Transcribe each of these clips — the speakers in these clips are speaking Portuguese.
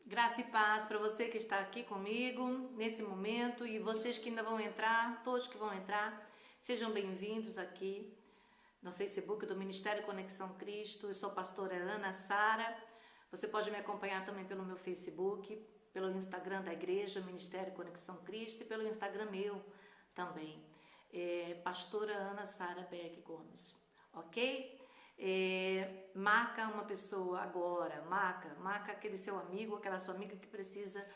Graça e paz para você que está aqui comigo nesse momento e vocês que ainda vão entrar, todos que vão entrar, sejam bem-vindos aqui no Facebook do Ministério Conexão Cristo. Eu sou a pastora Ana Sara. Você pode me acompanhar também pelo meu Facebook, pelo Instagram da igreja, Ministério Conexão Cristo, e pelo Instagram meu também, pastora Ana Sara Berg Gomes, ok? Marca uma pessoa agora, marca aquele seu amigo, aquela sua amiga que precisa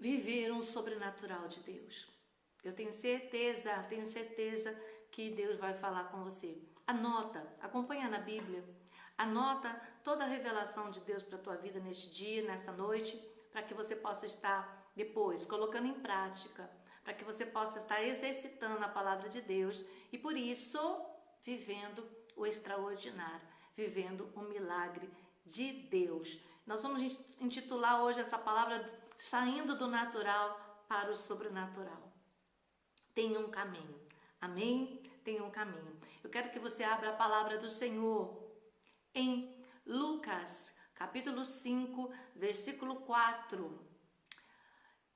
viver um sobrenatural de Deus. Eu tenho certeza que Deus vai falar com você. Anota, acompanha na Bíblia, anota toda a revelação de Deus para a tua vida neste dia, nesta noite, para que você possa estar depois colocando em prática, para que você possa estar exercitando a palavra de Deus e por isso vivendo o extraordinário, vivendo o milagre de Deus. Nós vamos intitular hoje essa palavra saindo do natural para o sobrenatural. Tem um caminho, amém? Tem um caminho. Eu quero que você abra a palavra do Senhor em Lucas, capítulo 5, versículo 4.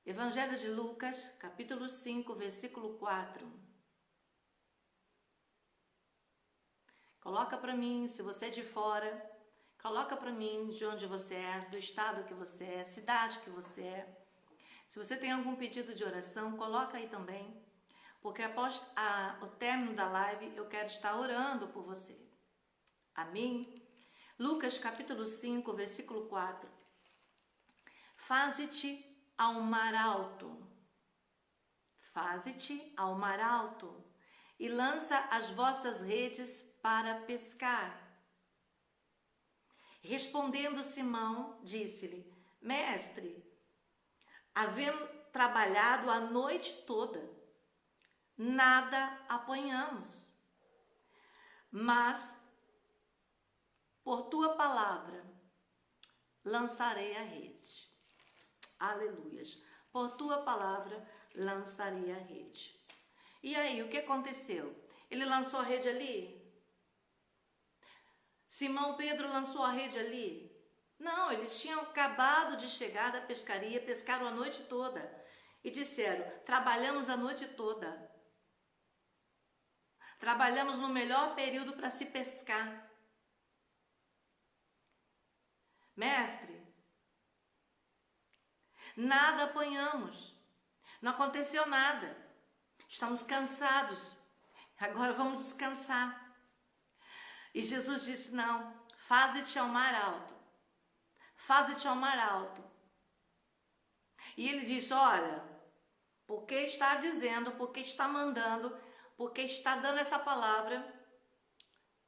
Evangelho de Lucas, capítulo 5, versículo 4. Coloca para mim, se você é de fora, coloca para mim de onde você é, do estado que você é, cidade que você é. Se você tem algum pedido de oração, coloca aí também, porque após o término da live eu quero estar orando por você. Amém? Lucas capítulo 5, versículo 4. Faze-te ao mar alto, faze-te ao mar alto, e lança as vossas redes para pescar. Respondendo Simão, disse-lhe: Mestre, havendo trabalhado a noite toda, nada apanhamos, mas por tua palavra lançarei a rede. Aleluias. Por tua palavra lançarei a rede. E aí, o que aconteceu? Ele lançou a rede ali? Simão Pedro lançou a rede ali? Não, eles tinham acabado de chegar da pescaria, pescaram a noite toda e disseram: trabalhamos a noite toda. Trabalhamos no melhor período para se pescar. Mestre, nada apanhamos, não aconteceu nada. Estamos cansados, agora vamos descansar. E Jesus disse: não, faze-te ao mar alto, faze-te ao mar alto. E ele disse: olha, porque está dizendo, porque está mandando, porque está dando essa palavra,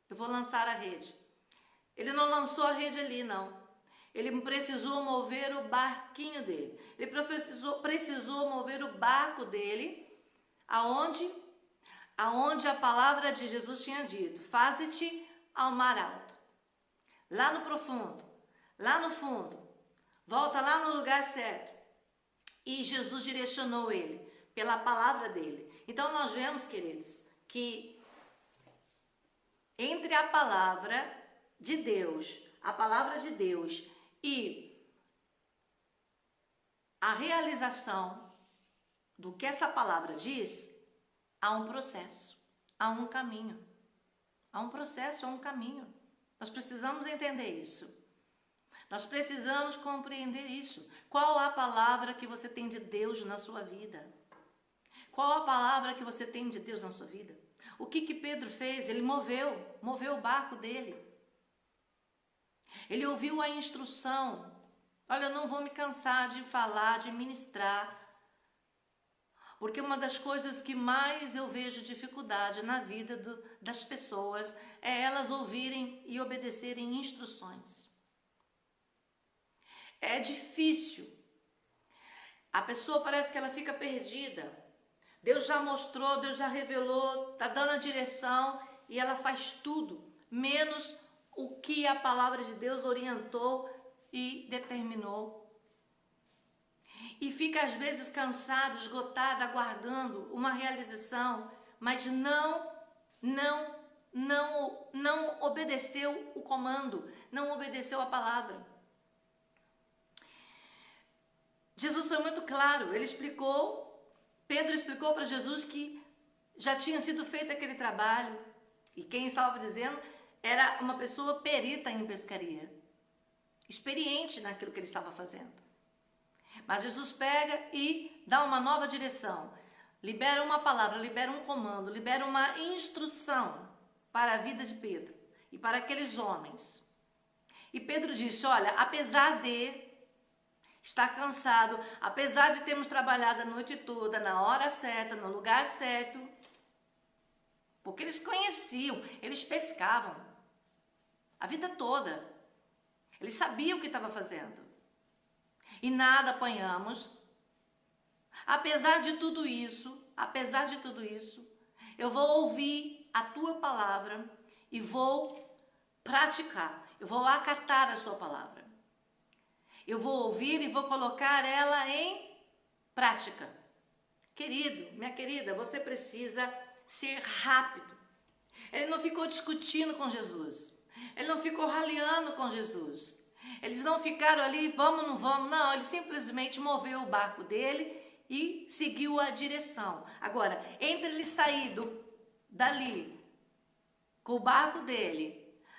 eu vou lançar a rede. Ele não lançou a rede ali, não. Ele precisou mover o barquinho dele. Ele precisou mover o barco dele aonde a palavra de Jesus tinha dito: faze-te ao mar alto, lá no profundo, lá no fundo, volta lá no lugar certo. E Jesus direcionou ele pela palavra dele. Então nós vemos, queridos, que entre a palavra de Deus e a realização do que essa palavra diz, há um processo, há um caminho. Há um processo, há um caminho. Nós precisamos entender isso. Nós precisamos compreender isso. Qual a palavra que você tem de Deus na sua vida? Qual a palavra que você tem de Deus na sua vida? O que Pedro fez? Ele moveu o barco dele. Ele ouviu a instrução. Olha, eu não vou me cansar de falar, de ministrar, porque uma das coisas que mais eu vejo dificuldade na vida das pessoas é elas ouvirem e obedecerem instruções. É difícil. A pessoa parece que ela fica perdida. Deus já mostrou, Deus já revelou, está dando a direção e ela faz tudo, menos o que a palavra de Deus orientou e determinou. E fica às vezes cansado, esgotado, aguardando uma realização, mas não obedeceu o comando, não obedeceu a palavra. Jesus foi muito claro, Pedro explicou para Jesus que já tinha sido feito aquele trabalho. E quem estava dizendo era uma pessoa perita em pescaria, experiente naquilo que ele estava fazendo. Mas Jesus pega e dá uma nova direção, libera uma palavra, libera um comando, libera uma instrução para a vida de Pedro e para aqueles homens. E Pedro disse, olha, apesar de estar cansado, apesar de termos trabalhado a noite toda, na hora certa, no lugar certo, porque eles conheciam, eles pescavam a vida toda. Eles sabiam o que estavam fazendo. E nada apanhamos. Apesar de tudo isso, eu vou ouvir a tua palavra e vou praticar. Eu vou acatar a sua palavra. Eu vou ouvir e vou colocar ela em prática. Querido, minha querida, você precisa ser rápido. Ele não ficou discutindo com Jesus. Ele não ficou ralhando com Jesus. Eles não ficaram ali, vamos, não vamos. Não, ele simplesmente moveu o barco dele e seguiu a direção. Agora, entre ele sair dali com o barco dele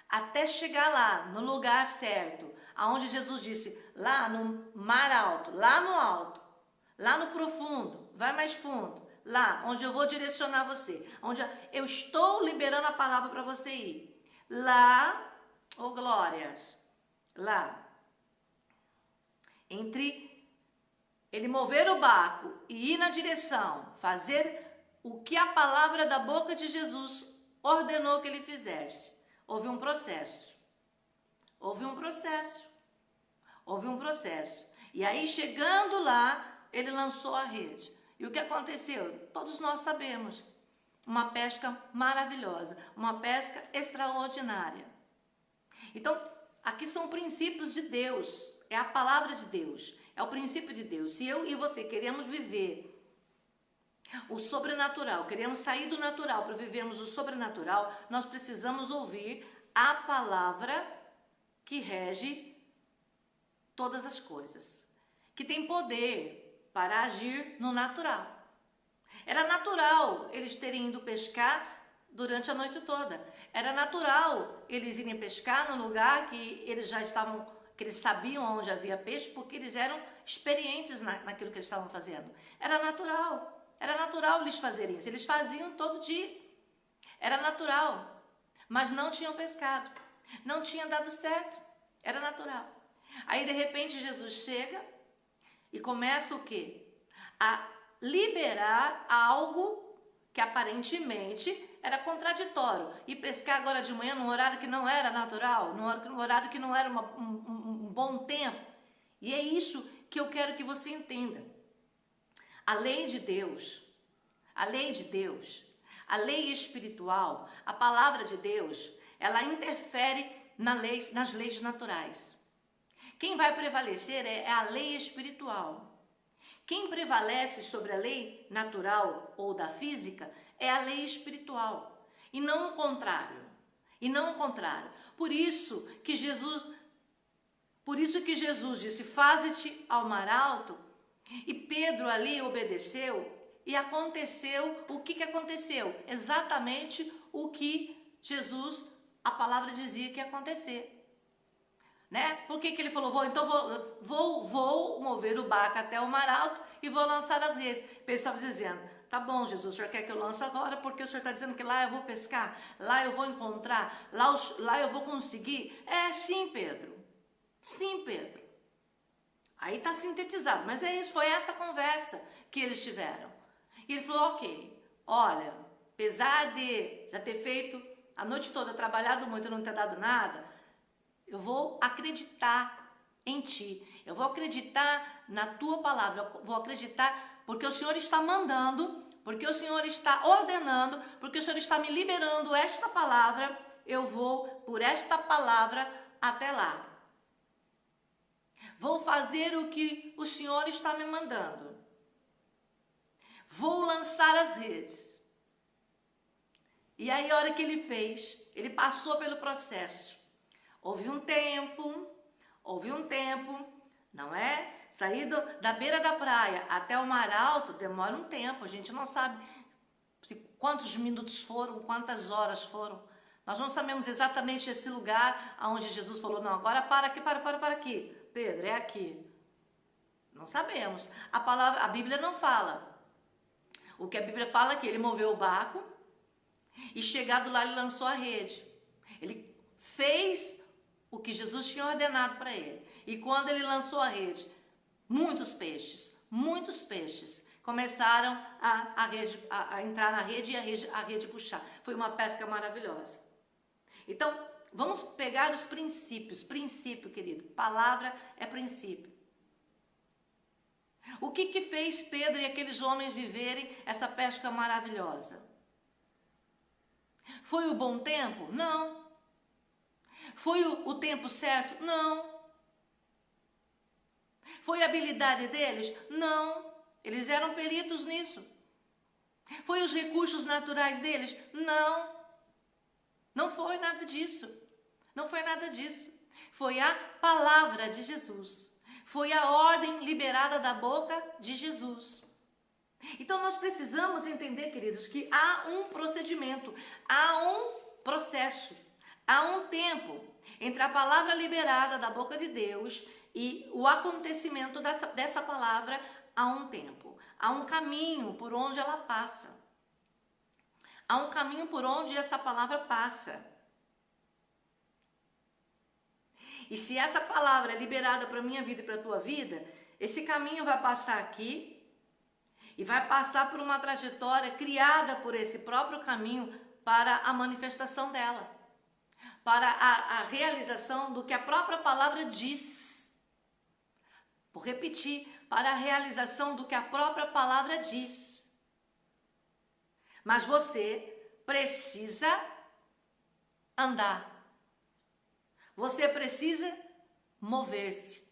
até chegar lá, no lugar certo, aonde Jesus disse, lá no mar alto, lá no alto, lá no profundo, vai mais fundo, lá onde eu vou direcionar você, onde eu estou liberando a palavra para você ir. Lá, oh glórias, lá, entre ele mover o barco e ir na direção, fazer o que a palavra da boca de Jesus ordenou que ele fizesse, houve um processo. E aí, chegando lá, ele lançou a rede. E o que aconteceu? Todos nós sabemos. Uma pesca maravilhosa, uma pesca extraordinária. Então, aqui são princípios de Deus, é a palavra de Deus, é o princípio de Deus. Se eu e você queremos viver o sobrenatural, queremos sair do natural para vivermos o sobrenatural, nós precisamos ouvir a palavra que rege todas as coisas, que tem poder para agir no natural. Era natural eles terem ido pescar durante a noite toda. Era natural eles irem pescar no lugar que eles já estavam, que eles sabiam onde havia peixe, porque eles eram experientes naquilo que eles estavam fazendo. Era natural eles fazerem isso. Eles faziam todo dia. Era natural, mas não tinham pescado. Não tinha dado certo. Era natural. Aí, de repente, Jesus chega e começa o quê? A liberar algo que aparentemente era contraditório. E pescar agora de manhã num horário que não era natural, num horário que não era um bom tempo. E é isso que eu quero que você entenda. A lei de Deus, a lei espiritual, a palavra de Deus, ela interfere nas leis naturais. Quem vai prevalecer é a lei espiritual. Quem prevalece sobre a lei natural ou da física é a lei espiritual, e não o contrário. Por isso que Jesus disse, faze-te ao mar alto, e Pedro ali obedeceu, e aconteceu, o que aconteceu? Exatamente o que Jesus, a palavra dizia que ia acontecer. Né? Por que ele falou, vou mover o barco até o mar alto e vou lançar as redes? Ele estava dizendo, tá bom, Jesus, o senhor quer que eu lance agora, porque o senhor está dizendo que lá eu vou pescar, lá eu vou encontrar, lá eu vou conseguir. Sim, Pedro. Aí está sintetizado, mas é isso, foi essa conversa que eles tiveram. E ele falou, ok, olha, apesar de já ter feito a noite toda, trabalhado muito e não ter dado nada, eu vou acreditar em ti, eu vou acreditar na tua palavra, eu vou acreditar porque o Senhor está mandando, porque o Senhor está ordenando, porque o Senhor está me liberando esta palavra, eu vou por esta palavra até lá. Vou fazer o que o Senhor está me mandando. Vou lançar as redes. E aí a hora que ele fez, ele passou pelo processo. Houve um tempo, não é? sair da beira da praia até o mar alto demora um tempo, a gente não sabe quantos minutos foram, quantas horas foram. Nós não sabemos exatamente esse lugar onde Jesus falou, não, agora para aqui. Pedro, é aqui. Não sabemos. A Bíblia não fala. O que a Bíblia fala é que ele moveu o barco e chegado lá ele lançou a rede. Ele fez o que Jesus tinha ordenado para ele. E quando ele lançou a rede, muitos peixes começaram a entrar na rede e a rede puxar. Foi uma pesca maravilhosa. Então, vamos pegar os princípios. Princípio, querido. Palavra é princípio. O que fez Pedro e aqueles homens viverem essa pesca maravilhosa? Foi o bom tempo? Não. Foi o tempo certo? Não. Foi a habilidade deles? Não. Eles eram peritos nisso. Foi os recursos naturais deles? Não. Não foi nada disso. Não foi nada disso. Foi a palavra de Jesus. Foi a ordem liberada da boca de Jesus. Então nós precisamos entender, queridos, que há um procedimento, há um processo, há um tempo entre a palavra liberada da boca de Deus e o acontecimento dessa palavra. Há um tempo, há um caminho por onde ela passa. Há um caminho por onde essa palavra passa. E se essa palavra é liberada para a minha vida e para a tua vida, esse caminho vai passar aqui e vai passar por uma trajetória criada por esse próprio caminho para a manifestação dela, para a realização do que a própria palavra diz. Vou repetir, para a realização do que a própria palavra diz. Mas você precisa andar. Você precisa mover-se.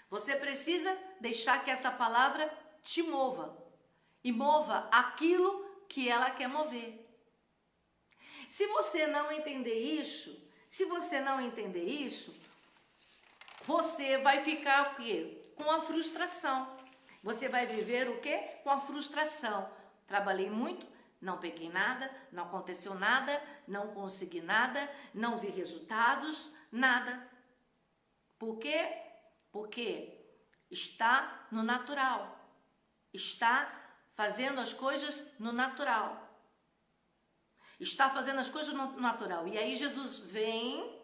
Você precisa deixar que essa palavra te mova. E mova aquilo que ela quer mover. Se você não entender isso, você vai ficar o quê? Com a frustração. Você vai viver o quê? Com a frustração. Trabalhei muito, não peguei nada, não aconteceu nada, não consegui nada, não vi resultados, nada. Por quê? Porque está no natural. Está fazendo as coisas no natural. Está fazendo as coisas no natural. E aí Jesus vem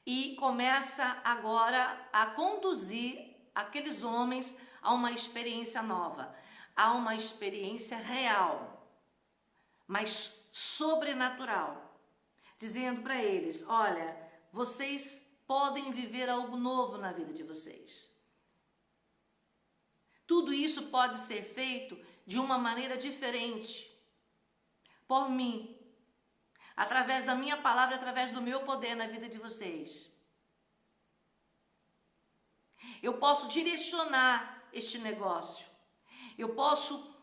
e começa agora a conduzir aqueles homens a uma experiência nova, a uma experiência real, mas sobrenatural, dizendo para eles, olha, vocês podem viver algo novo na vida de vocês. Tudo isso pode ser feito de uma maneira diferente, por mim, através da minha palavra, através do meu poder na vida de vocês. Eu posso direcionar este negócio. Eu posso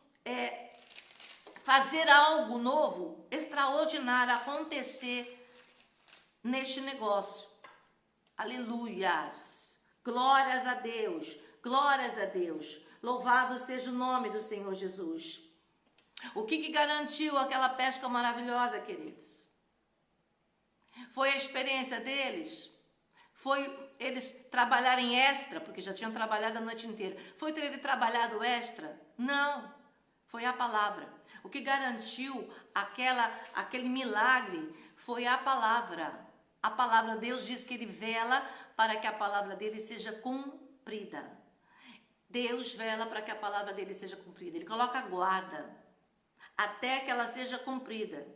fazer algo novo, extraordinário acontecer neste negócio. Aleluias! Glórias a Deus! Glórias a Deus! Louvado seja o nome do Senhor Jesus. O que garantiu aquela pesca maravilhosa, queridos? Foi a experiência deles? Foi eles trabalharem extra, porque já tinham trabalhado a noite inteira. Foi ter ele trabalhado extra? Não. Foi a palavra. O que garantiu aquele milagre foi a palavra. A palavra, Deus diz que Ele vela para que a palavra dele seja cumprida. Deus vela para que a palavra dele seja cumprida. Ele coloca a guarda até que ela seja cumprida.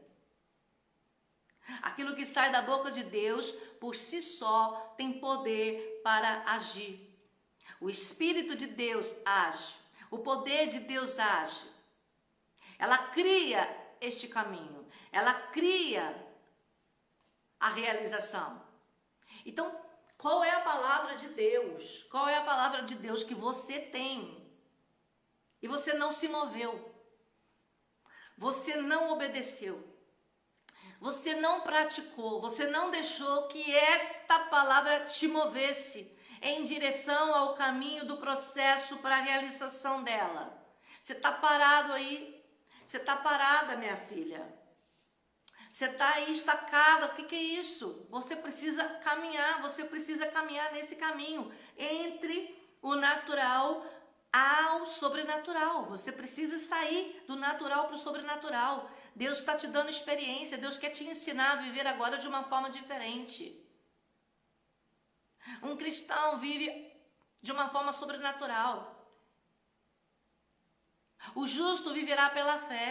Aquilo que sai da boca de Deus, por si só, tem poder para agir. O Espírito de Deus age. O poder de Deus age. Ela cria este caminho. Ela cria a realização. Então, qual é a palavra de Deus? Qual é a palavra de Deus que você tem? E você não se moveu. Você não obedeceu. Você não praticou, você não deixou que esta palavra te movesse. em direção ao caminho do processo para a realização dela. Você está parado aí? Você está parada, minha filha? Você está aí estacada? O que é isso? Você precisa caminhar nesse caminho entre o natural ao sobrenatural. Você precisa sair do natural para o sobrenatural. Deus está te dando experiência, Deus quer te ensinar a viver agora de uma forma diferente. Um cristão vive de uma forma sobrenatural. O justo viverá pela fé.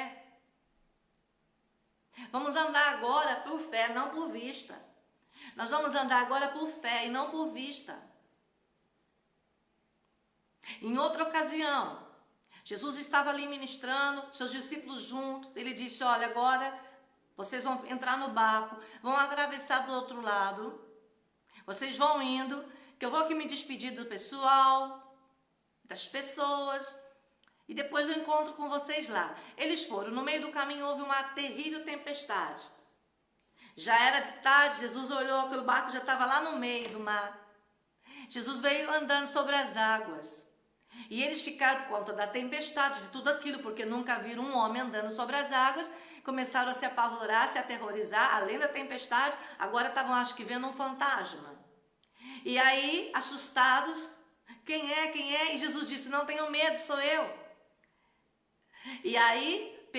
Vamos andar agora por fé, não por vista. Nós vamos andar agora por fé e não por vista. Em outra ocasião, Jesus estava ali ministrando, seus discípulos juntos. Ele disse: olha, agora vocês vão entrar no barco, vão atravessar do outro lado. Vocês vão indo, que eu vou aqui me despedir do pessoal, das pessoas, e depois eu encontro com vocês lá. Eles foram, no meio do caminho houve uma terrível tempestade. Já era de tarde, Jesus olhou, aquele barco já estava lá no meio do mar. Jesus veio andando sobre as águas. E eles ficaram por conta da tempestade, de tudo aquilo, porque nunca viram um homem andando sobre as águas. Começaram a se apavorar, se aterrorizar, além da tempestade, agora estavam, acho que, vendo um fantasma. E aí, assustados, quem é? E Jesus disse: não tenham medo, sou eu. E aí,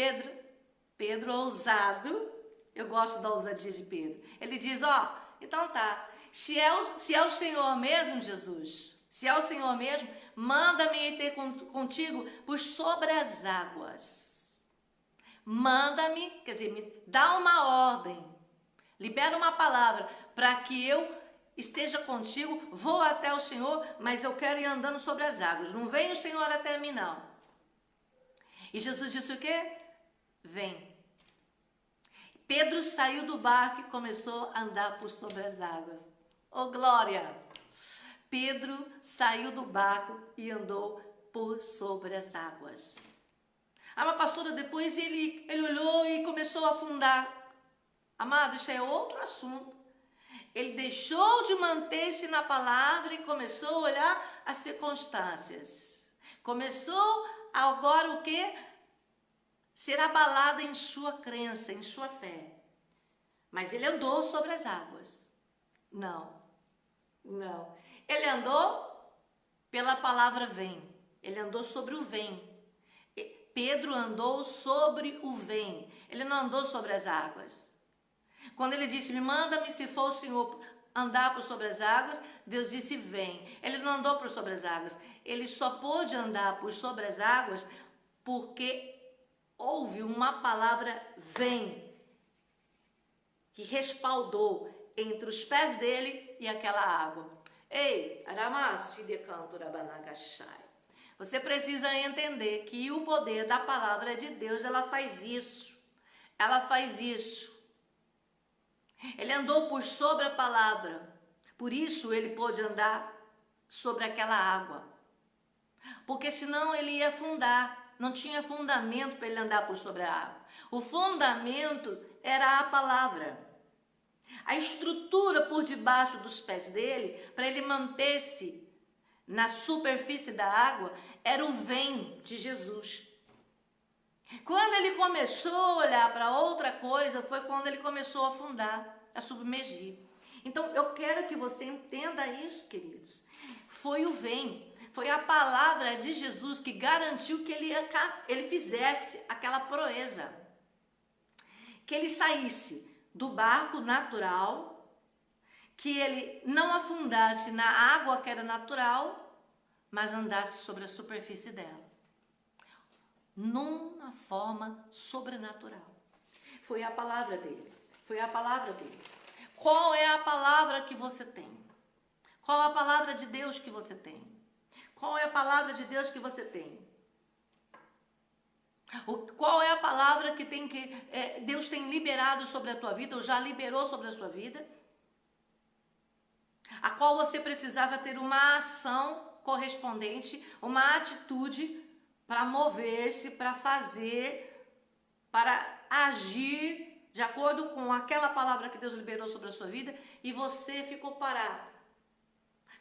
Pedro ousado, eu gosto da ousadia de Pedro, ele diz: ó, então tá, se é o Senhor mesmo, Jesus, se é o Senhor mesmo, manda-me ir ter contigo por sobre as águas. Manda-me, quer dizer, me dá uma ordem, libera uma palavra para que eu esteja contigo, vou até o Senhor, mas eu quero ir andando sobre as águas. Não vem o Senhor até mim, não. E Jesus disse o quê? Vem. Pedro saiu do barco e começou a andar por sobre as águas. Oh, glória! Pedro saiu do barco e andou por sobre as águas. Ah, mas pastora, depois ele olhou e começou a afundar. Amado, isso é outro assunto. Ele deixou de manter-se na palavra e começou a olhar as circunstâncias. Começou agora o quê? Ser abalado em sua crença, em sua fé. Mas ele andou sobre as águas. Não. Ele andou pela palavra vem. Ele andou sobre o vem. Pedro andou sobre o vem. Ele não andou sobre as águas. Quando ele disse: me manda-me se for o Senhor andar por sobre as águas, Deus disse: vem. Ele não andou por sobre as águas. Ele só pôde andar por sobre as águas porque houve uma palavra vem, que respaldou entre os pés dele e aquela água. Ei, Aramas, Fidecanto Rabanagashai. Você precisa entender que o poder da palavra de Deus, ela faz isso. Ela faz isso. Ele andou por sobre a palavra. Por isso ele pôde andar sobre aquela água. Porque senão ele ia afundar. Não tinha fundamento para ele andar por sobre a água. O fundamento era a palavra. A estrutura por debaixo dos pés dele, para ele manter-se na superfície da água, era o vem de Jesus. Quando ele começou a olhar para outra coisa, foi quando ele começou a afundar, a submergir. Então, eu quero que você entenda isso, queridos. Foi o vem. Foi a palavra de Jesus que garantiu que ele fizesse aquela proeza. Que ele saísse do barco natural, que ele não afundasse na água que era natural, mas andasse sobre a superfície dela. Numa forma sobrenatural. Foi a palavra dele. Foi a palavra dele. Qual é a palavra que você tem? Qual a palavra de Deus que você tem? Qual é a palavra de Deus que você tem? Qual é a palavra que Deus tem liberado sobre a tua vida, ou já liberou sobre a sua vida? A qual você precisava ter uma ação correspondente, uma atitude para mover-se, para fazer, para agir de acordo com aquela palavra que Deus liberou sobre a sua vida, e você ficou parado.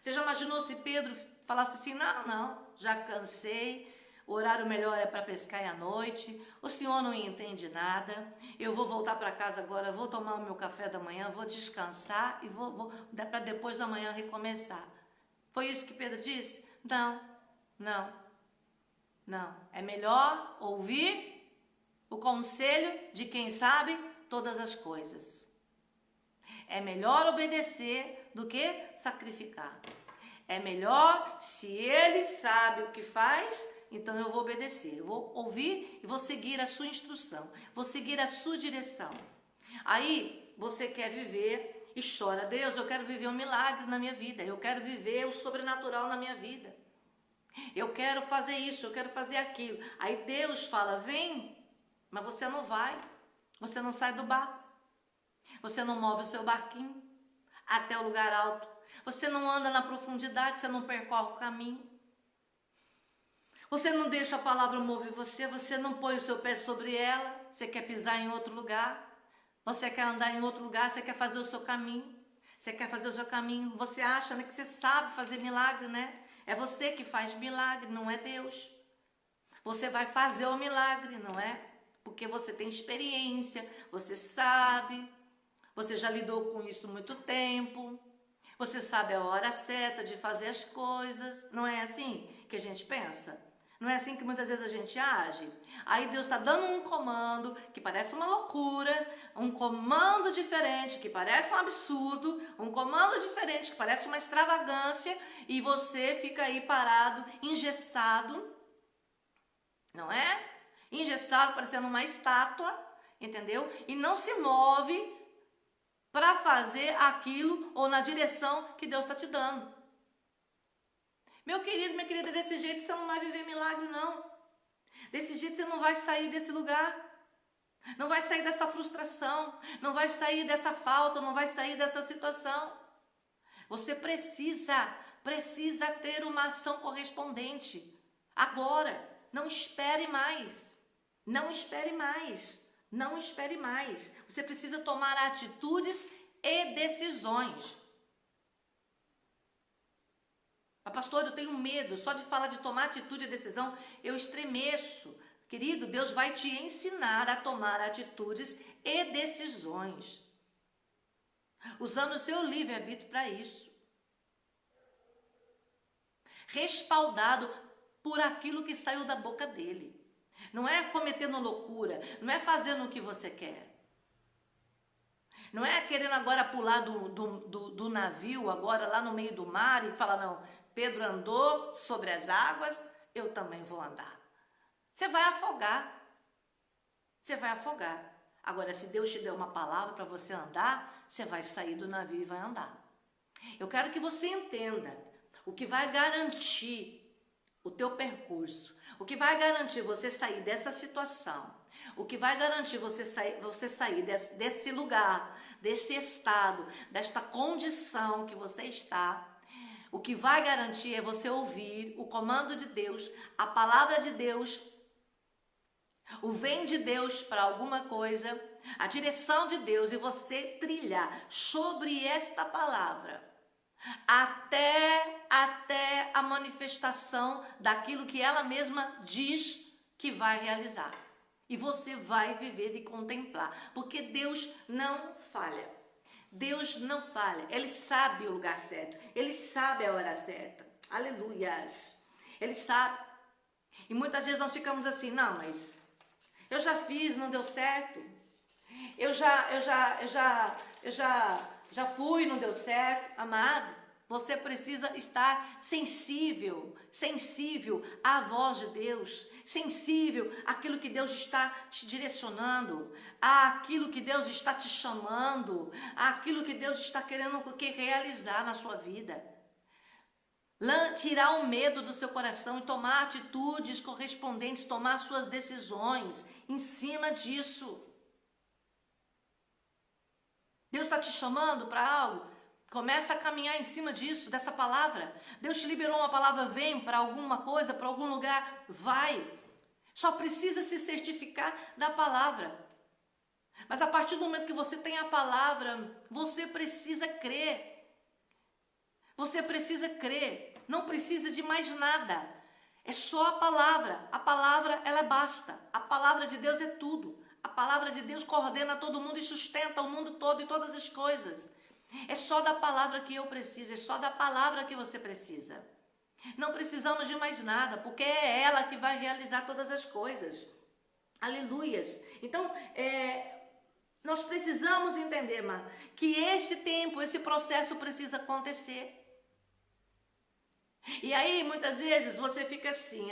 Você já imaginou se Pedro falasse assim, não, já cansei, o horário melhor é para pescar à noite, o senhor não entende nada, eu vou voltar para casa agora, vou tomar o meu café da manhã, vou descansar e vou para depois da manhã recomeçar. Foi isso que Pedro disse? Não. É melhor ouvir o conselho de quem sabe todas as coisas. É melhor obedecer do que sacrificar. É melhor, se ele sabe o que faz, então eu vou obedecer. Eu vou ouvir e vou seguir a sua instrução. Vou seguir a sua direção. Aí você quer viver e chora. Deus, eu quero viver um milagre na minha vida. Eu quero viver o sobrenatural na minha vida. Eu quero fazer isso, eu quero fazer aquilo. Aí Deus fala, vem, mas você não vai. Você não sai do barco. Você não move o seu barquinho até o lugar alto. Você não anda na profundidade, você não percorre o caminho. Você não deixa a palavra mover você, você não põe o seu pé sobre ela. Você quer pisar em outro lugar. Você quer andar em outro lugar, você quer fazer o seu caminho. Você quer fazer o seu caminho. Você acha, né, que você sabe fazer milagre, né? É você que faz milagre, não é Deus. Você vai fazer o milagre, não é? Porque você tem experiência, você sabe, você já lidou com isso há muito tempo, você sabe a hora certa de fazer as coisas. Não é assim que a gente pensa? Não é assim que muitas vezes a gente age? Aí Deus está dando um comando que parece uma loucura, um comando diferente que parece um absurdo, um comando diferente que parece uma extravagância, e você fica aí parado, engessado, não é? Engessado, parecendo uma estátua, entendeu? E não se move para fazer aquilo ou na direção que Deus está te dando. Meu querido, minha querida, desse jeito você não vai viver milagre, não. Desse jeito você não vai sair desse lugar. Não vai sair dessa frustração. Não vai sair dessa falta. Não vai sair dessa situação. Você precisa ter uma ação correspondente. Agora. Não espere mais. Não espere mais. Não espere mais. Você precisa tomar atitudes e decisões. Mas, pastor, eu tenho medo, só de falar de tomar atitude e decisão, eu estremeço. Querido, Deus vai te ensinar a tomar atitudes e decisões, usando o seu livre-arbítrio para isso. Respaldado por aquilo que saiu da boca dele. Não é cometendo loucura, não é fazendo o que você quer. Não é querendo agora pular do navio, agora lá no meio do mar e falar, não, Pedro andou sobre as águas, eu também vou andar. Você vai afogar. Você vai afogar. Agora, se Deus te der uma palavra para você andar, você vai sair do navio e vai andar. Eu quero que você entenda o que vai garantir o teu percurso, o que vai garantir você sair dessa situação, o que vai garantir você sair desse lugar, desse estado, desta condição que você está. O que vai garantir é você ouvir o comando de Deus, a palavra de Deus, o vem de Deus para alguma coisa, a direção de Deus, e você trilhar sobre esta palavra até a manifestação daquilo que ela mesma diz que vai realizar. E você vai viver e contemplar, porque Deus não falha. Deus não falha, Ele sabe o lugar certo, Ele sabe a hora certa, aleluias, Ele sabe. E muitas vezes nós ficamos assim, não, mas eu já fiz, não deu certo, eu já fui, não deu certo. Amado, você precisa estar sensível à voz de Deus, sensível àquilo que Deus está te direcionando, àquilo que Deus está te chamando, àquilo que Deus está querendo realizar na sua vida. Tirar o medo do seu coração e tomar atitudes correspondentes, tomar suas decisões em cima disso. Deus está te chamando para algo? Começa a caminhar em cima disso, dessa palavra. Deus te liberou uma palavra, vem para alguma coisa, para algum lugar, vai. Só precisa se certificar da palavra. Mas a partir do momento que você tem a palavra, você precisa crer. Você precisa crer, não precisa de mais nada. É só a palavra. A palavra, ela basta. A palavra de Deus é tudo. A palavra de Deus coordena todo mundo e sustenta o mundo todo e todas as coisas. É só da palavra que eu preciso, é só da palavra que você precisa. Não precisamos de mais nada, porque é ela que vai realizar todas as coisas. Aleluias. Então, nós precisamos entender, irmã, que este tempo, esse processo precisa acontecer. E aí, muitas vezes, você fica assim,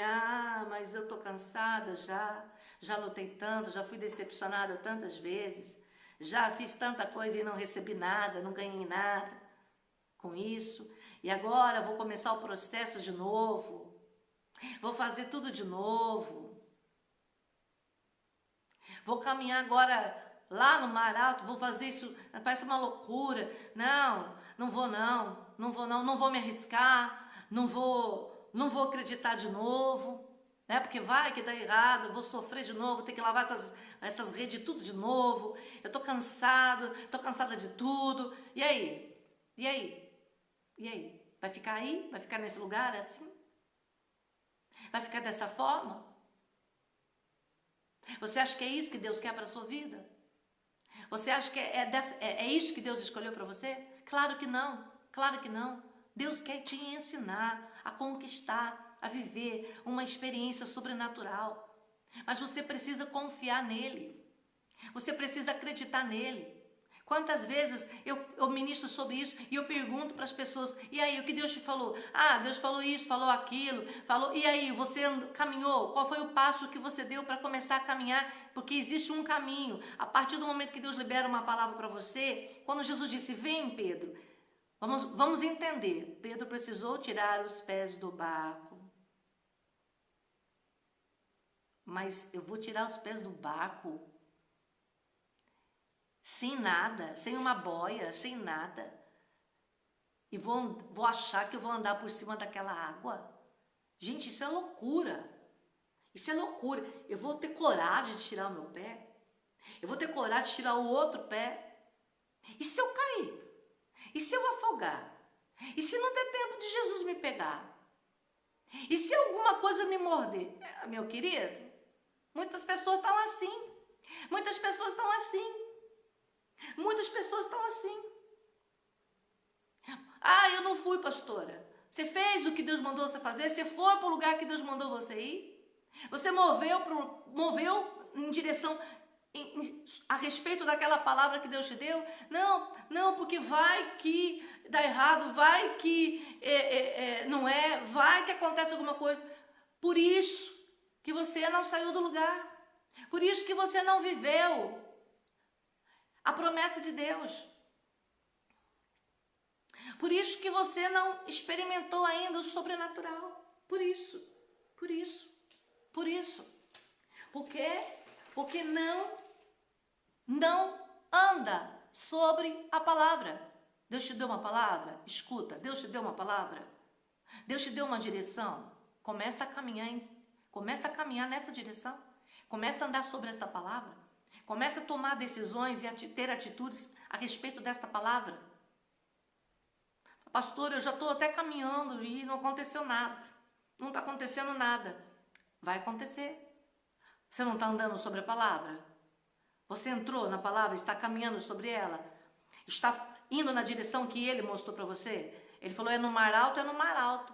mas eu tô cansada já lutei tanto, já fui decepcionada tantas vezes, já fiz tanta coisa e não recebi nada, não ganhei nada com isso, e agora vou começar o processo de novo, vou fazer tudo de novo, vou caminhar agora lá no Mar Alto, vou fazer isso, parece uma loucura, não vou me arriscar, não vou acreditar de novo, né? Porque vai que dá errado, eu vou sofrer de novo, ter que lavar essas redes tudo de novo, eu tô cansada de tudo, e aí? Vai ficar aí? Vai ficar nesse lugar assim? Vai ficar dessa forma? Você acha que é isso que Deus quer para a sua vida? Você acha que é isso que Deus escolheu para você? Claro que não, claro que não. Deus quer te ensinar a conquistar, a viver uma experiência sobrenatural. Mas você precisa confiar nele. Você precisa acreditar nele. Quantas vezes eu ministro sobre isso e eu pergunto para as pessoas, e aí, o que Deus te falou? Deus falou isso, falou aquilo, falou, e aí, você caminhou? Qual foi o passo que você deu para começar a caminhar? Porque existe um caminho. A partir do momento que Deus libera uma palavra para você, quando Jesus disse, vem Pedro, vamos entender. Pedro precisou tirar os pés do barco. Mas eu vou tirar os pés do barco sem nada, sem uma boia, sem nada. E vou achar que eu vou andar por cima daquela água? Gente, isso é loucura. Isso é loucura. Eu vou ter coragem de tirar o meu pé? Eu vou ter coragem de tirar o outro pé? E se eu cair? E se eu afogar? E se não der tempo de Jesus me pegar? E se alguma coisa me morder? Meu querido, muitas pessoas estão assim. Muitas pessoas estão assim. Muitas pessoas estão assim. Eu não fui, pastora. Você fez o que Deus mandou você fazer? Você foi para o lugar que Deus mandou você ir? Você moveu em direção a respeito daquela palavra que Deus te deu? Não, porque vai que dá errado, vai que não vai que acontece alguma coisa. Por isso que você não saiu do lugar. Por isso que você não viveu a promessa de Deus. Por isso que você não experimentou ainda o sobrenatural. Por isso. Por quê? Porque não anda sobre a palavra. Deus te deu uma palavra? Escuta, Deus te deu uma palavra? Deus te deu uma direção? Começa a caminhar nessa direção. Começa a andar sobre essa palavra. Começa a tomar decisões e ter atitudes a respeito desta palavra. Pastor, eu já estou até caminhando e não aconteceu nada. Não está acontecendo nada. Vai acontecer. Você não está andando sobre a palavra? Você entrou na palavra, está caminhando sobre ela? Está indo na direção que Ele mostrou para você? Ele falou, é no mar alto, é no mar alto.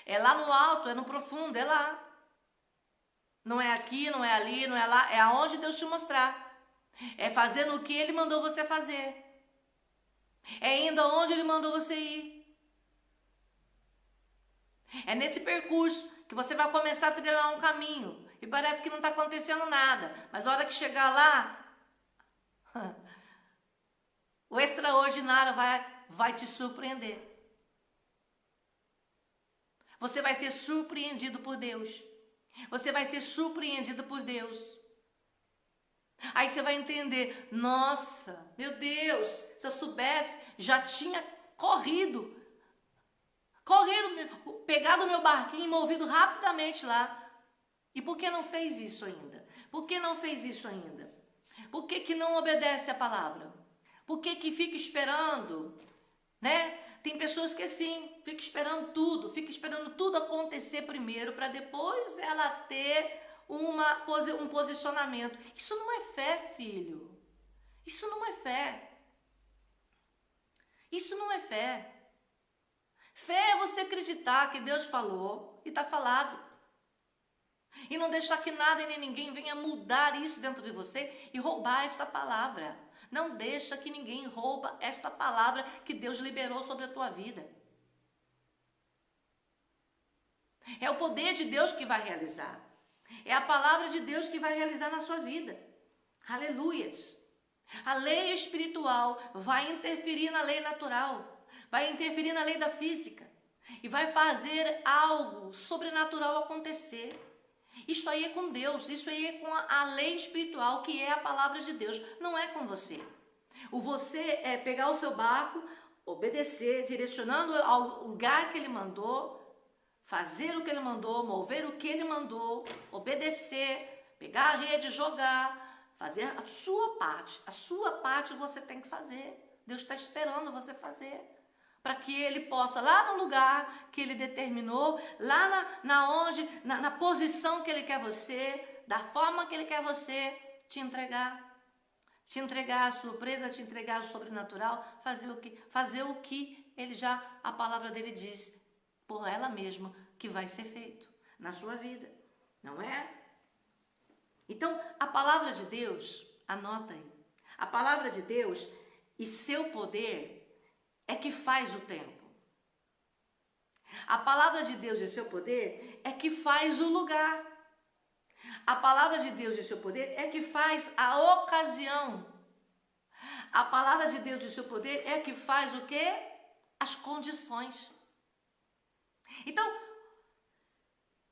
É lá no alto, é no profundo, é lá. Não é aqui, não é ali, não é lá. É aonde Deus te mostrar. É fazendo o que Ele mandou você fazer. É indo aonde Ele mandou você ir. É nesse percurso que você vai começar a trilhar um caminho. E parece que não está acontecendo nada. Mas na hora que chegar lá, o extraordinário vai te surpreender. Você vai ser surpreendido por Deus. Você vai ser surpreendido por Deus. Aí você vai entender, nossa, meu Deus, se eu soubesse, já tinha corrido, pegado o meu barquinho e movido rapidamente lá. E por que não fez isso ainda? Por que não fez isso ainda? Por que não obedece a palavra? Por que fica esperando, né? Tem pessoas que assim, fica esperando tudo acontecer primeiro para depois ela ter um posicionamento. Isso não é fé, filho. Isso não é fé. Isso não é fé. Fé é você acreditar que Deus falou e está falado. E não deixar que nada e nem ninguém venha mudar isso dentro de você e roubar esta palavra. Não deixa que ninguém rouba esta palavra que Deus liberou sobre a tua vida. É o poder de Deus que vai realizar. É a palavra de Deus que vai realizar na sua vida. Aleluias. A lei espiritual vai interferir na lei natural. Vai interferir na lei da física. E vai fazer algo sobrenatural acontecer. Isso aí é com Deus, isso aí é com a lei espiritual, que é a palavra de Deus, não é com você. O você é pegar o seu barco, obedecer, direcionando ao lugar que ele mandou, fazer o que ele mandou, mover o que ele mandou, obedecer, pegar a rede, jogar, fazer a sua parte. A sua parte você tem que fazer. Deus está esperando você fazer. Para que ele possa, lá no lugar que ele determinou, lá na posição que ele quer você, da forma que ele quer você, te entregar a surpresa, te entregar o sobrenatural, fazer o que ele já, a palavra dele diz, por ela mesma, que vai ser feito na sua vida, não é? Então, a palavra de Deus, anota aí, a palavra de Deus e seu poder é que faz o tempo. A palavra de Deus e seu poder é que faz o lugar. A palavra de Deus e seu poder é que faz a ocasião. A palavra de Deus e seu poder é que faz o quê? As condições. Então,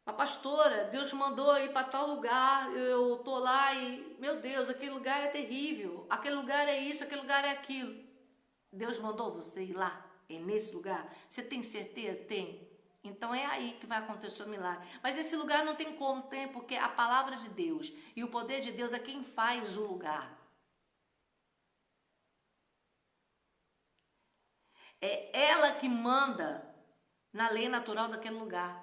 a pastora, Deus mandou ir para tal lugar, eu tô lá e, meu Deus, aquele lugar é terrível, aquele lugar é isso, aquele lugar é aquilo. Deus mandou você ir lá, nesse lugar? Você tem certeza? Tem. Então é aí que vai acontecer o milagre. Mas esse lugar não tem como, tem, porque a palavra de Deus e o poder de Deus é quem faz o lugar. É ela que manda na lei natural daquele lugar.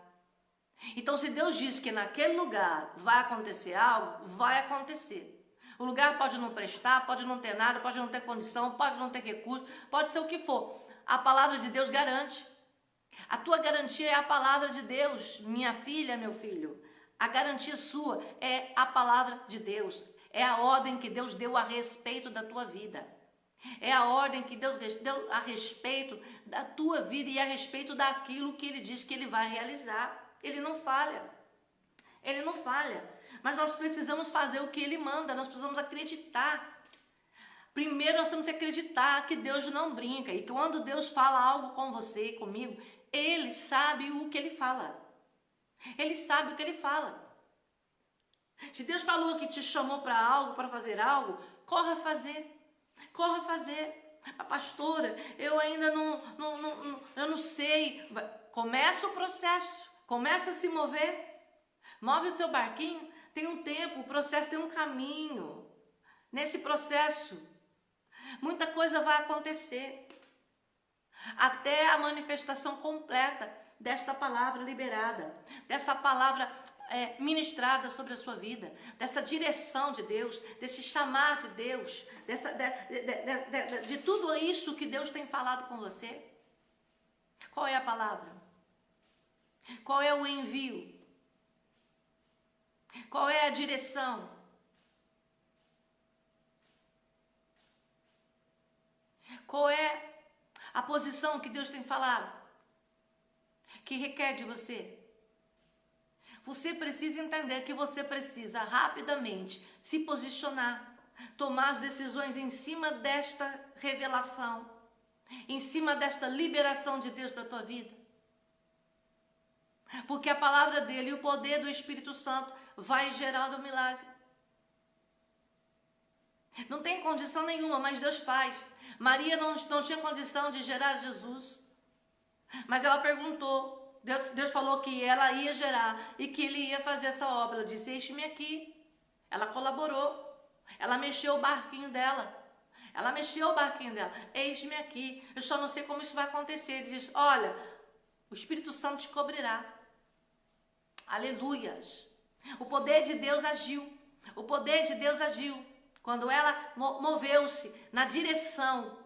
Então, se Deus diz que naquele lugar vai acontecer algo, vai acontecer. O lugar pode não prestar, pode não ter nada, pode não ter condição, pode não ter recurso, pode ser o que for. A palavra de Deus garante. A tua garantia é a palavra de Deus, minha filha, meu filho. A garantia sua é a palavra de Deus. É a ordem que Deus deu a respeito da tua vida. É a ordem que Deus deu a respeito da tua vida e a respeito daquilo que Ele diz que Ele vai realizar. Ele não falha. Ele não falha. Mas nós precisamos fazer o que Ele manda, nós precisamos acreditar. Primeiro nós temos que acreditar que Deus não brinca e que quando Deus fala algo com você e comigo, Ele sabe o que Ele fala. Ele sabe o que Ele fala. Se Deus falou que te chamou para algo, para fazer algo, corra fazer. Corra fazer. A pastora, eu ainda eu não sei. Começa o processo, começa a se mover. Move o seu barquinho. Tem um tempo, o processo tem um caminho. Nesse processo, muita coisa vai acontecer. Até a manifestação completa desta palavra liberada, dessa palavra ministrada sobre a sua vida, dessa direção de Deus, desse chamar de Deus, de tudo isso que Deus tem falado com você. Qual é a palavra? Qual é o envio? Qual é a direção? Qual é a posição que Deus tem falado? Que requer de você? Você precisa entender que você precisa rapidamente se posicionar, tomar as decisões em cima desta revelação, em cima desta liberação de Deus para a tua vida. Porque a palavra dele e o poder do Espírito Santo vai gerar o milagre. Não tem condição nenhuma, mas Deus faz. Maria não tinha condição de gerar Jesus, mas ela perguntou. Deus falou que ela ia gerar e que ele ia fazer essa obra. Ela disse, eis-me aqui. Ela colaborou. Ela mexeu o barquinho dela. Ela mexeu o barquinho dela. Eis-me aqui. Eu só não sei como isso vai acontecer. Ele diz, olha, o Espírito Santo te cobrirá. Aleluias. O poder de Deus agiu. O poder de Deus agiu. Quando ela moveu-se na direção,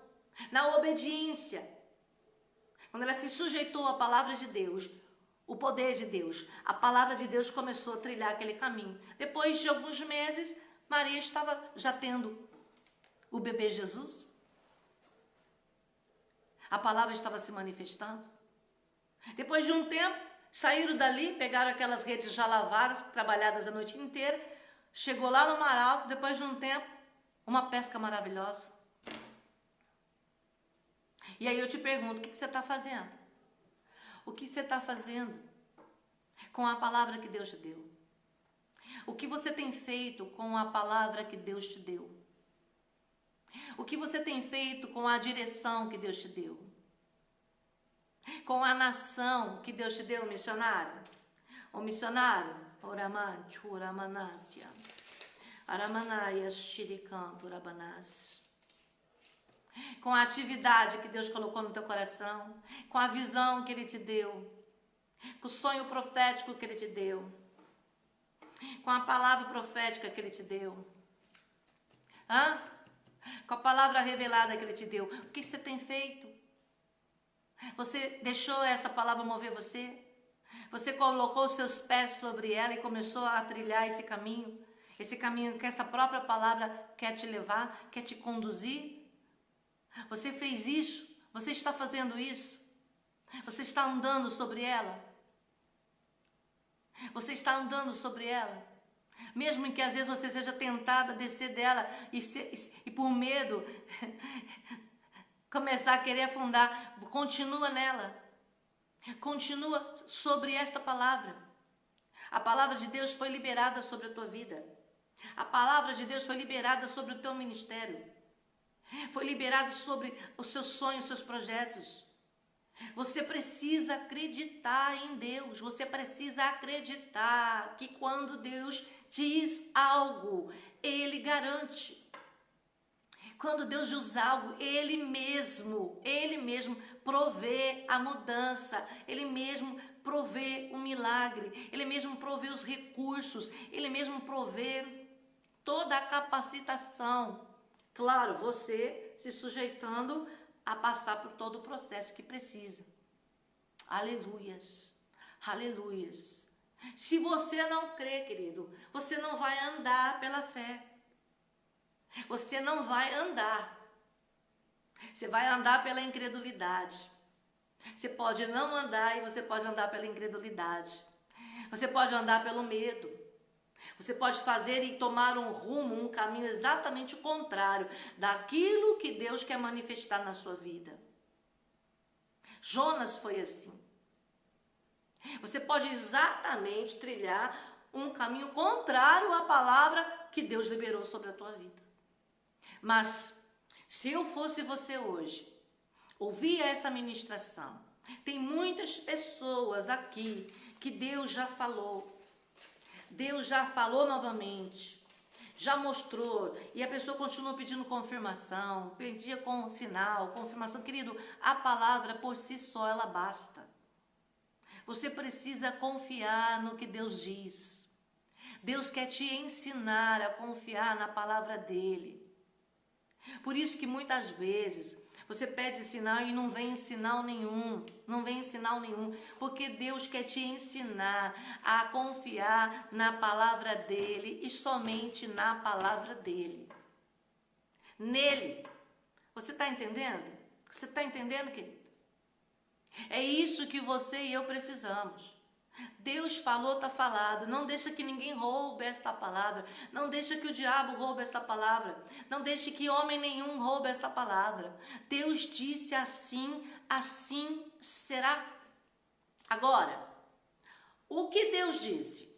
na obediência. Quando ela se sujeitou à palavra de Deus, o poder de Deus, a palavra de Deus começou a trilhar aquele caminho. Depois de alguns meses, Maria estava já tendo o bebê Jesus. A palavra estava se manifestando. Depois de um tempo, saíram dali, pegaram aquelas redes já lavadas, trabalhadas a noite inteira. Chegou lá no Mar Alto, depois de um tempo, uma pesca maravilhosa. E aí eu te pergunto, o que você está fazendo? O que você está fazendo com a palavra que Deus te deu? O que você tem feito com a palavra que Deus te deu? O que você tem feito com a direção que Deus te deu? Com a nação que Deus te deu, missionário? O missionário, Oramanti, Oramanácia, Aramanaya, Shirikanto, Orabanás. Com a atividade que Deus colocou no teu coração, com a visão que Ele te deu, com o sonho profético que Ele te deu, com a palavra profética que Ele te deu. Com a palavra revelada que Ele te deu. O que você tem feito? Você deixou essa palavra mover você? Você colocou seus pés sobre ela e começou a trilhar esse caminho que essa própria palavra quer te levar, quer te conduzir? Você fez isso? Você está fazendo isso? Você está andando sobre ela? Você está andando sobre ela? Mesmo que às vezes você seja tentada a descer dela e por medo começar a querer afundar, continua nela. Continua sobre esta palavra. A palavra de Deus foi liberada sobre a tua vida. A palavra de Deus foi liberada sobre o teu ministério. Foi liberada sobre os seus sonhos, os seus projetos. Você precisa acreditar em Deus. Você precisa acreditar que quando Deus diz algo, Ele garante. Quando Deus diz algo, Ele mesmo provê a mudança. Ele mesmo provê o milagre. Ele mesmo provê os recursos. Ele mesmo provê toda a capacitação. Claro, você se sujeitando a passar por todo o processo que precisa. Aleluias, aleluias. Se você não crê, querido, você não vai andar pela fé. Você não vai andar. Você vai andar pela incredulidade. Você pode não andar e você pode andar pela incredulidade. Você pode andar pelo medo. Você pode fazer e tomar um rumo, um caminho exatamente contrário daquilo que Deus quer manifestar na sua vida. Jonas foi assim. Você pode exatamente trilhar um caminho contrário à palavra que Deus liberou sobre a tua vida. Mas, se eu fosse você hoje, ouvir essa ministração, tem muitas pessoas aqui que Deus já falou. Deus já falou novamente, já mostrou, e a pessoa continua pedindo confirmação, pedia com sinal, confirmação. Querido, a palavra por si só, ela basta. Você precisa confiar no que Deus diz. Deus quer te ensinar a confiar na palavra dEle. Por isso que muitas vezes você pede sinal e não vem sinal nenhum, porque Deus quer te ensinar a confiar na palavra dEle e somente na palavra dEle. Nele. Você está entendendo? Você está entendendo, querido? É isso que você e eu precisamos. Deus falou, está falado. Não deixa que ninguém roube esta palavra. Não deixa que o diabo roube esta palavra. Não deixe que homem nenhum roube esta palavra. Deus disse assim, assim será. Agora, o que Deus disse?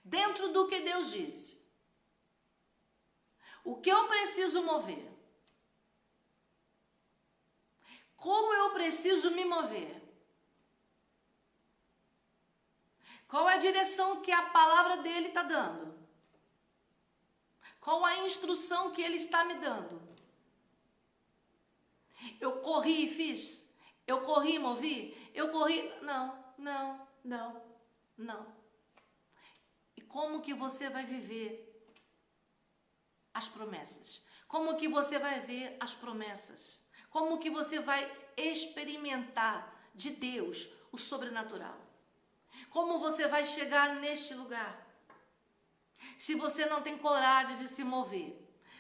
Dentro do que Deus disse, o que eu preciso mover? Como eu preciso me mover? Qual é a direção que a palavra dele está dando? Qual a instrução que Ele está me dando? Eu corri e fiz? Eu corri e movi? Eu corri... Não. E como que você vai viver as promessas? Como que você vai ver as promessas? Como que você vai experimentar de Deus o sobrenatural? Como você vai chegar neste lugar? Se você não tem coragem de se mover,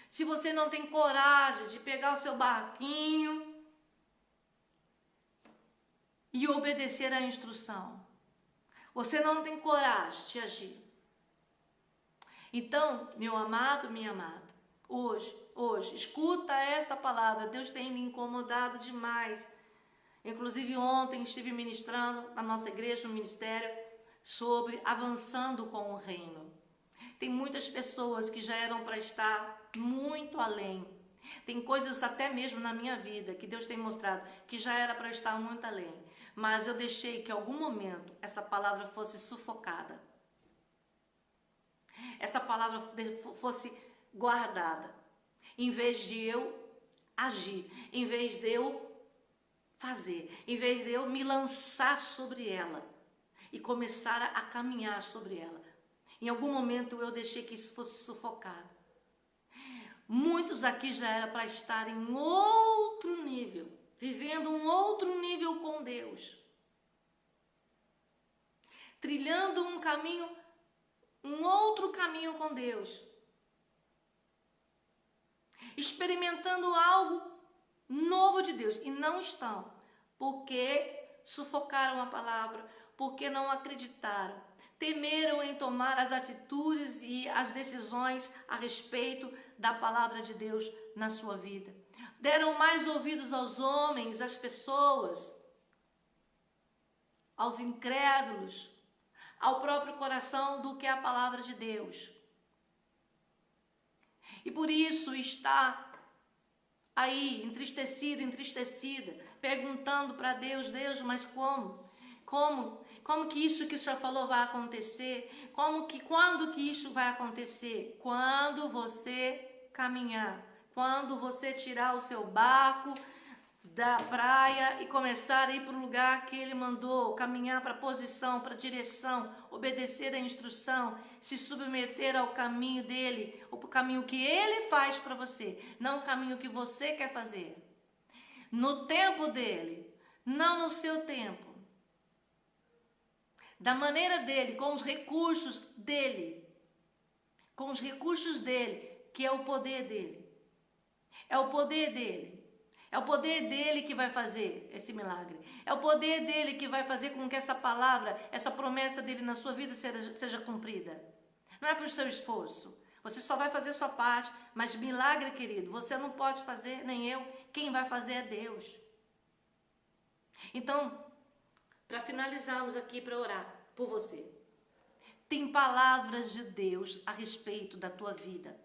se você não tem coragem de pegar o seu barquinho e obedecer à instrução, você não tem coragem de agir. Então, meu amado, minha amada, hoje, escuta esta palavra. Deus tem me incomodado demais. Inclusive ontem estive ministrando na nossa igreja, no ministério, sobre avançando com o reino. Tem muitas pessoas que já eram para estar muito além. Tem coisas até mesmo na minha vida que Deus tem mostrado que já era para estar muito além. Mas eu deixei que em algum momento essa palavra fosse sufocada. Essa palavra fosse guardada. Em vez de eu agir, em vez de eu fazer, em vez de eu me lançar sobre ela e começar a caminhar sobre ela. Em algum momento eu deixei que isso fosse sufocado. Muitos aqui já era para estar em outro nível, vivendo um outro nível com Deus. Trilhando um outro caminho com Deus. Experimentando algo novo de Deus. E não estão, porque sufocaram a palavra, porque não acreditaram. Temeram em tomar as atitudes e as decisões a respeito da palavra de Deus na sua vida. Deram mais ouvidos aos homens, às pessoas, aos incrédulos, ao próprio coração do que a palavra de Deus. E por isso está aí entristecida, perguntando para Deus, mas como? Como que isso que o Senhor falou vai acontecer? Quando que isso vai acontecer? Quando você caminhar, quando você tirar o seu barco da praia e começar a ir para o lugar que Ele mandou, caminhar para a posição, para a direção, obedecer a instrução, se submeter ao caminho dEle, o caminho que Ele faz para você, não o caminho que você quer fazer. No tempo dEle, não no seu tempo. Da maneira dEle, com os recursos dEle. Com os recursos dEle, que é o poder dEle. É o poder dEle. É o poder dEle que vai fazer esse milagre. É o poder dEle que vai fazer com que essa palavra, essa promessa dEle na sua vida seja cumprida. Não é pelo seu esforço. Você só vai fazer sua parte, mas milagre, querido, você não pode fazer, nem eu. Quem vai fazer é Deus. Então, para finalizarmos aqui, para orar por você. Tem palavras de Deus a respeito da tua vida.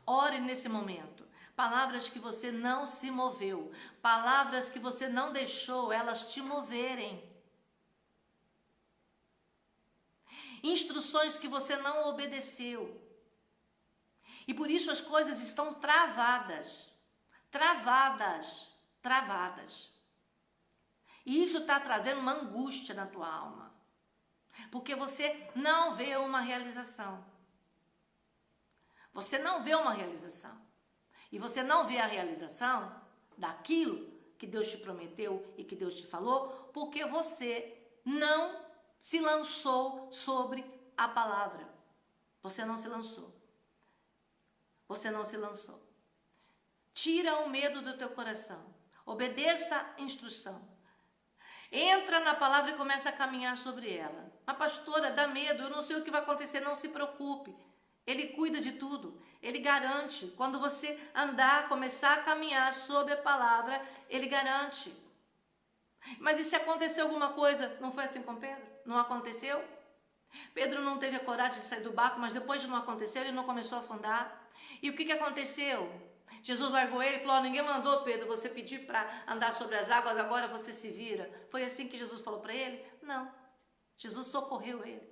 Ore nesse momento. Palavras que você não se moveu. Palavras que você não deixou elas te moverem. Instruções que você não obedeceu. E por isso as coisas estão travadas. E isso está trazendo uma angústia na tua alma. Porque você não vê uma realização. Você não vê uma realização. E você não vê a realização daquilo que Deus te prometeu e que Deus te falou, porque você não se lançou sobre a palavra. Você não se lançou. Você não se lançou. Tira o medo do teu coração. Obedeça a instrução. Entra na palavra e começa a caminhar sobre ela. Mas pastora, dá medo, eu não sei o que vai acontecer, não se preocupe. Ele cuida de tudo, Ele garante. Quando você andar, começar a caminhar sobre a palavra, Ele garante. Mas e se acontecer alguma coisa? Não foi assim com Pedro? Não aconteceu? Pedro não teve a coragem de sair do barco, mas depois de não acontecer, ele não começou a afundar. E o que aconteceu? Jesus largou ele e falou, ninguém mandou, Pedro, você pedir para andar sobre as águas, agora você se vira. Foi assim que Jesus falou para ele? Não. Jesus socorreu ele.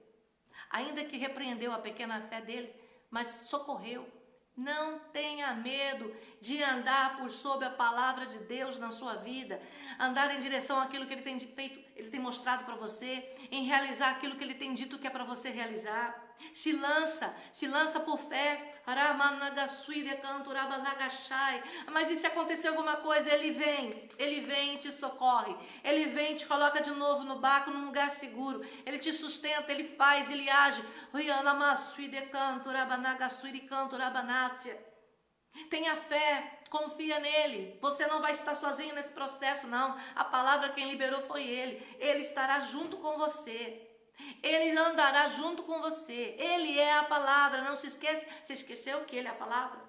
Ainda que repreendeu a pequena fé dele, mas socorreu. Não tenha medo de andar por sob a palavra de Deus na sua vida, andar em direção àquilo que Ele tem feito, Ele tem mostrado para você, em realizar aquilo que Ele tem dito que é para você realizar. Se lança por fé. Mas e se acontecer alguma coisa, Ele vem e te socorre, Ele vem e te coloca de novo no barco, num lugar seguro, Ele te sustenta, Ele faz, Ele age. Tenha fé, confia nele, você não vai estar sozinho nesse processo não, a palavra quem liberou foi Ele estará junto com você. Ele andará junto com você. Ele é a palavra. Não se esqueça. Você esqueceu que Ele é a palavra?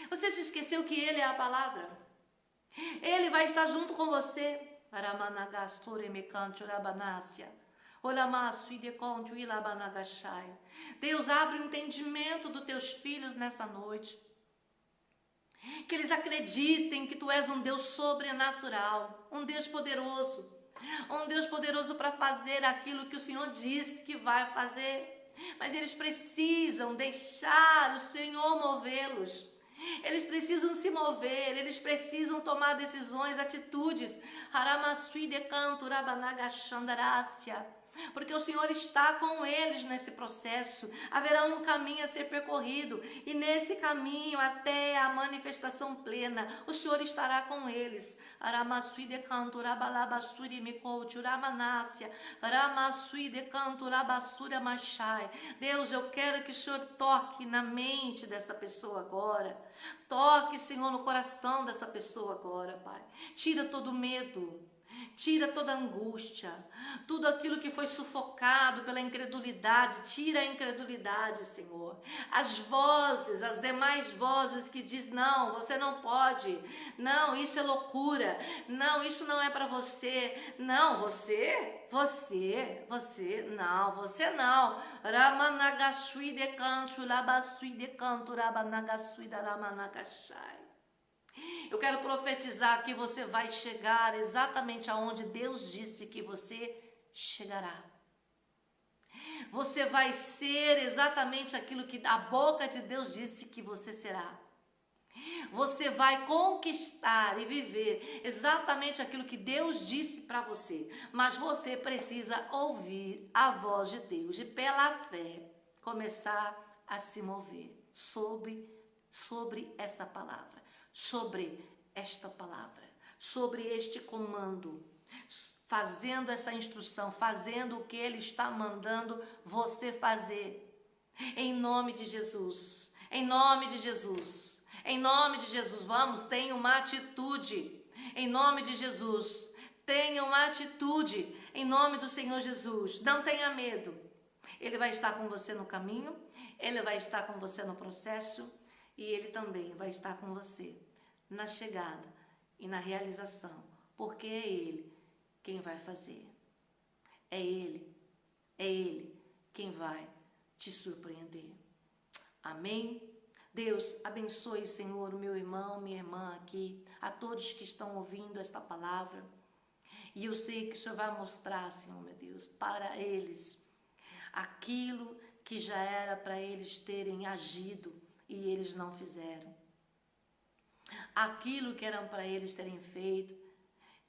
Você se esqueceu que Ele é a palavra? Ele vai estar junto com você. Deus, abre o entendimento dos teus filhos nessa noite. Que eles acreditem que Tu és um Deus sobrenatural, um Deus poderoso. Um Deus poderoso para fazer aquilo que o Senhor disse que vai fazer. Mas eles precisam deixar o Senhor movê-los. Eles precisam se mover, eles precisam tomar decisões, atitudes. Porque o Senhor está com eles nesse processo. Haverá um caminho a ser percorrido, e nesse caminho até a manifestação plena, o Senhor estará com eles. Deus, eu quero que o Senhor toque na mente dessa pessoa agora. Toque, Senhor, no coração dessa pessoa agora, Pai. Tira todo medo. Tira toda angústia, tudo aquilo que foi sufocado pela incredulidade, tira a incredulidade, Senhor. As vozes, as demais vozes que dizem, não, você não pode, não, isso é loucura, não, isso não é para você, não, você não. Ramanagasui de canto, labasui de canto, rabanagasui da ramanagashai. Eu quero profetizar que você vai chegar exatamente aonde Deus disse que você chegará. Você vai ser exatamente aquilo que a boca de Deus disse que você será. Você vai conquistar e viver exatamente aquilo que Deus disse para você. Mas você precisa ouvir a voz de Deus e pela fé começar a se mover sobre essa palavra. Sobre esta palavra, sobre este comando, fazendo essa instrução, fazendo o que Ele está mandando você fazer, em nome de Jesus, em nome de Jesus, em nome de Jesus. Vamos, tenha uma atitude, em nome de Jesus, tenha uma atitude, em nome do Senhor Jesus. Não tenha medo, Ele vai estar com você no caminho, Ele vai estar com você no processo, e Ele também vai estar com você na chegada e na realização, porque é Ele quem vai fazer. É Ele quem vai te surpreender. Amém? Deus abençoe, Senhor, o meu irmão, minha irmã aqui, a todos que estão ouvindo esta palavra. E eu sei que o Senhor vai mostrar, Senhor, meu Deus, para eles aquilo que já era para eles terem agido e eles não fizeram. Aquilo que eram para eles terem feito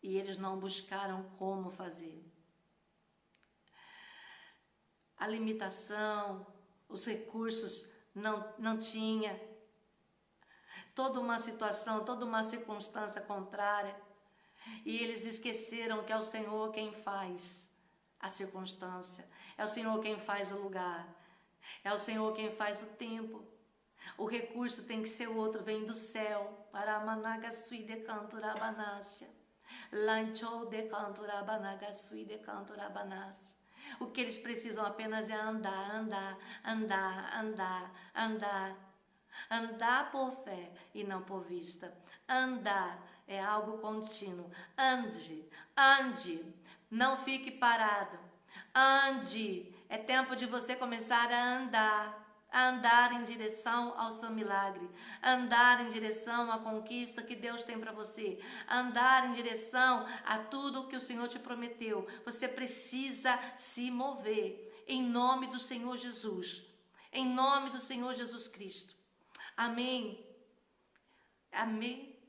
e eles não buscaram como fazer. A limitação, os recursos não tinha, toda uma situação, toda uma circunstância contrária, e eles esqueceram que é o Senhor quem faz a circunstância, é o Senhor quem faz o lugar, é o Senhor quem faz o tempo. O recurso tem que ser outro, vem do céu. Paramanagasui de canturabanácia. Lanchou de canturabanagassui de canturabanácia. O que eles precisam apenas é andar Andar por fé e não por vista. Andar é algo contínuo. Ande, não fique parado. Ande, é tempo de você começar a andar em direção ao seu milagre, andar em direção à conquista que Deus tem para você, andar em direção a tudo que o Senhor te prometeu. Você precisa se mover em nome do Senhor Jesus. em nome do Senhor Jesus Cristo. Amém. Amém.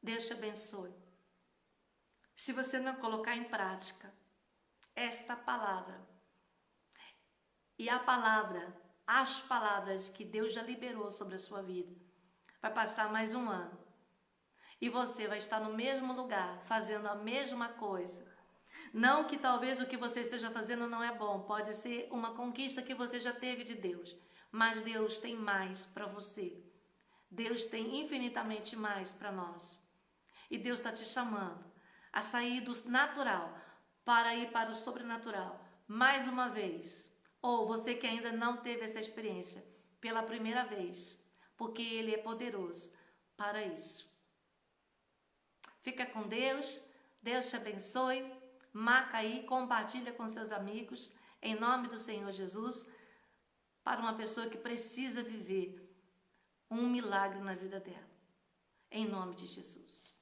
Deus te abençoe. Se você não colocar em prática esta palavra e as palavras que Deus já liberou sobre a sua vida, vai passar mais um ano e você vai estar no mesmo lugar, fazendo a mesma coisa. Não que talvez o que você esteja fazendo não é bom, pode ser uma conquista que você já teve de Deus, mas Deus tem mais para você. Deus tem infinitamente mais para nós. E Deus está te chamando a sair do natural para ir para o sobrenatural mais uma vez. Ou você que ainda não teve essa experiência pela primeira vez, porque Ele é poderoso para isso. Fica com Deus, Deus te abençoe, marca aí, compartilha com seus amigos, em nome do Senhor Jesus, para uma pessoa que precisa viver um milagre na vida dela, em nome de Jesus.